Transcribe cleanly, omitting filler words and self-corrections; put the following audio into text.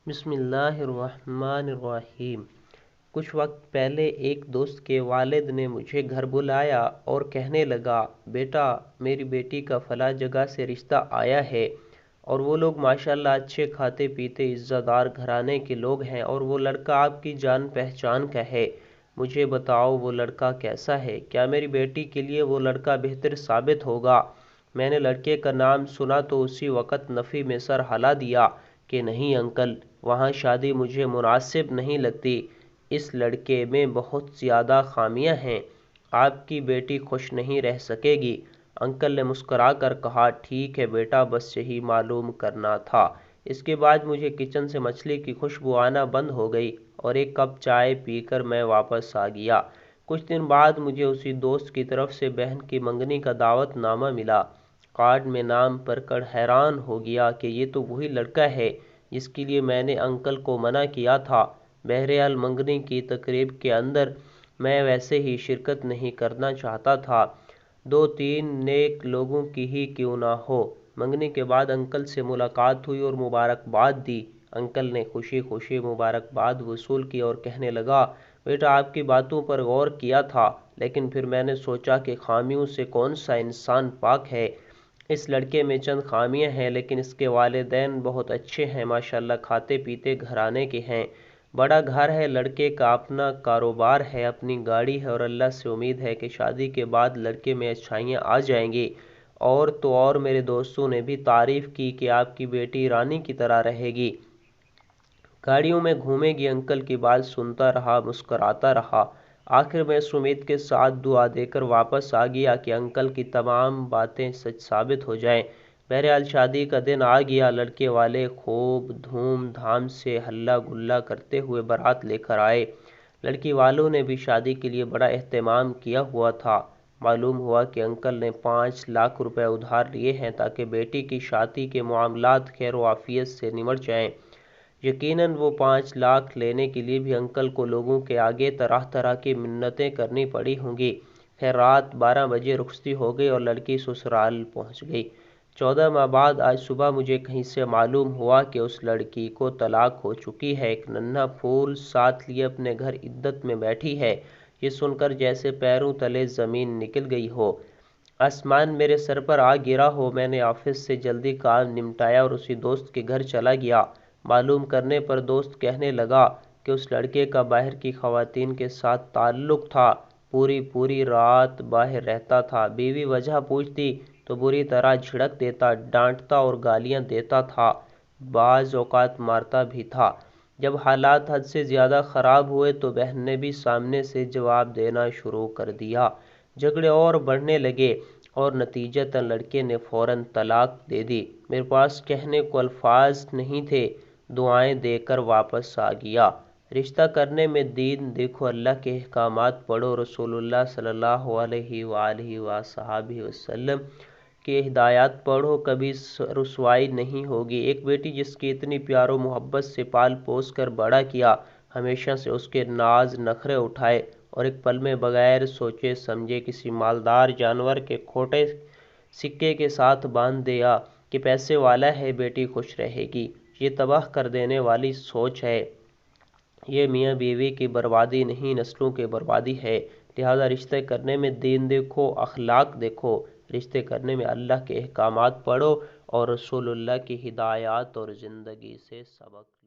بسم اللہ الرحمن الرحیم۔ کچھ وقت پہلے ایک دوست کے والد نے مجھے گھر بلایا اور کہنے لگا، بیٹا میری بیٹی کا فلاں جگہ سے رشتہ آیا ہے اور وہ لوگ ماشاءاللہ اچھے کھاتے پیتے عزت دار گھرانے کے لوگ ہیں اور وہ لڑکا آپ کی جان پہچان کا ہے۔ مجھے بتاؤ وہ لڑکا کیسا ہے؟ کیا میری بیٹی کے لیے وہ لڑکا بہتر ثابت ہوگا؟ میں نے لڑکے کا نام سنا تو اسی وقت نفی میں سر ہلا دیا کہ نہیں انکل، وہاں شادی مجھے مناسب نہیں لگتی۔ اس لڑکے میں بہت زیادہ خامیاں ہیں، آپ کی بیٹی خوش نہیں رہ سکے گی۔ انکل نے مسکرا کر کہا، ٹھیک ہے بیٹا، بس یہی معلوم کرنا تھا۔ اس کے بعد مجھے کچن سے مچھلی کی خوشبو آنا بند ہو گئی اور ایک کپ چائے پی کر میں واپس آ گیا۔ کچھ دن بعد مجھے اسی دوست کی طرف سے بہن کی منگنی کا دعوت نامہ ملا۔ کارڈ میں نام پڑھ کر حیران ہو گیا کہ یہ تو وہی لڑکا ہے جس کے لیے میں نے انکل کو منع کیا تھا۔ بہرحال منگنی کی تقریب کے اندر میں ویسے ہی شرکت نہیں کرنا چاہتا تھا، دو تین نیک لوگوں کی ہی کیوں نہ ہو۔ منگنی کے بعد انکل سے ملاقات ہوئی اور مبارکباد دی۔ انکل نے خوشی خوشی مبارکباد وصول کی اور کہنے لگا، بیٹا آپ کی باتوں پر غور کیا تھا، لیکن پھر میں نے سوچا کہ خامیوں سے کون سا انسان پاک ہے۔ اس لڑکے میں چند خامیاں ہیں لیکن اس کے والدین بہت اچھے ہیں، ماشاءاللہ کھاتے پیتے گھرانے کے ہیں، بڑا گھر ہے، لڑکے کا اپنا کاروبار ہے، اپنی گاڑی ہے اور اللہ سے امید ہے کہ شادی کے بعد لڑکے میں اچھائیاں آ جائیں گی۔ اور تو اور میرے دوستوں نے بھی تعریف کی کہ آپ کی بیٹی رانی کی طرح رہے گی، گاڑیوں میں گھومے گی۔ انکل کی بات سنتا رہا، مسکراتا رہا۔ آخر میں اس امید کے ساتھ دعا دے کر واپس آ گیا کہ انکل کی تمام باتیں سچ ثابت ہو جائیں۔ بہرحال شادی کا دن آ گیا، لڑکے والے خوب دھوم دھام سے ہلا گلا کرتے ہوئے بارات لے کر آئے۔ لڑکی والوں نے بھی شادی کے لیے بڑا اہتمام کیا ہوا تھا۔ معلوم ہوا کہ انکل نے 5 لاکھ روپے ادھار لیے ہیں تاکہ بیٹی کی شادی کے معاملات خیر و عافیت سے نمٹ جائیں۔ یقیناً وہ 5 لاکھ لینے کے لیے بھی انکل کو لوگوں کے آگے طرح طرح کی منتیں کرنی پڑی ہوں گی۔ خیر رات 12 بجے رخصتی ہو گئی اور لڑکی سسرال پہنچ گئی۔ 14 ماہ بعد آج صبح مجھے کہیں سے معلوم ہوا کہ اس لڑکی کو طلاق ہو چکی ہے، ایک ننھا پھول ساتھ لیے اپنے گھر عدت میں بیٹھی ہے۔ یہ سن کر جیسے پیروں تلے زمین نکل گئی ہو، آسمان میرے سر پر آ گرا ہو۔ میں نے آفس سے جلدی کام نمٹایا اور اسی دوست کے گھر چلا گیا۔ معلوم کرنے پر دوست کہنے لگا کہ اس لڑکے کا باہر کی خواتین کے ساتھ تعلق تھا، پوری رات باہر رہتا تھا، بیوی وجہ پوچھتی تو بری طرح جھڑک دیتا، ڈانٹتا اور گالیاں دیتا تھا، بعض اوقات مارتا بھی تھا۔ جب حالات حد سے زیادہ خراب ہوئے تو بہن نے بھی سامنے سے جواب دینا شروع کر دیا، جھگڑے اور بڑھنے لگے اور نتیجتاً لڑکے نے فوراً طلاق دے دی۔ میرے پاس کہنے کو الفاظ نہیں تھے، دعائیں دے کر واپس آ گیا۔ رشتہ کرنے میں دین دیکھو، اللہ کے احکامات پڑھو، رسول اللہ صلی اللہ علیہ وآلہ وصحبہ وسلم کی ہدایات پڑھو، کبھی رسوائی نہیں ہوگی۔ ایک بیٹی جس کی اتنی پیار و محبت سے پال پوس کر بڑا کیا، ہمیشہ سے اس کے ناز نخرے اٹھائے اور ایک پل میں بغیر سوچے سمجھے کسی مالدار جانور کے کھوٹے سکے کے ساتھ باندھ دیا کہ پیسے والا ہے بیٹی خوش رہے گی، یہ تباہ کر دینے والی سوچ ہے۔ یہ میاں بیوی کی بربادی نہیں، نسلوں کی بربادی ہے۔ لہذا رشتے کرنے میں دین دیکھو، اخلاق دیکھو، رشتے کرنے میں اللہ کے احکامات پڑھو اور رسول اللہ کی ہدایات اور زندگی سے سبق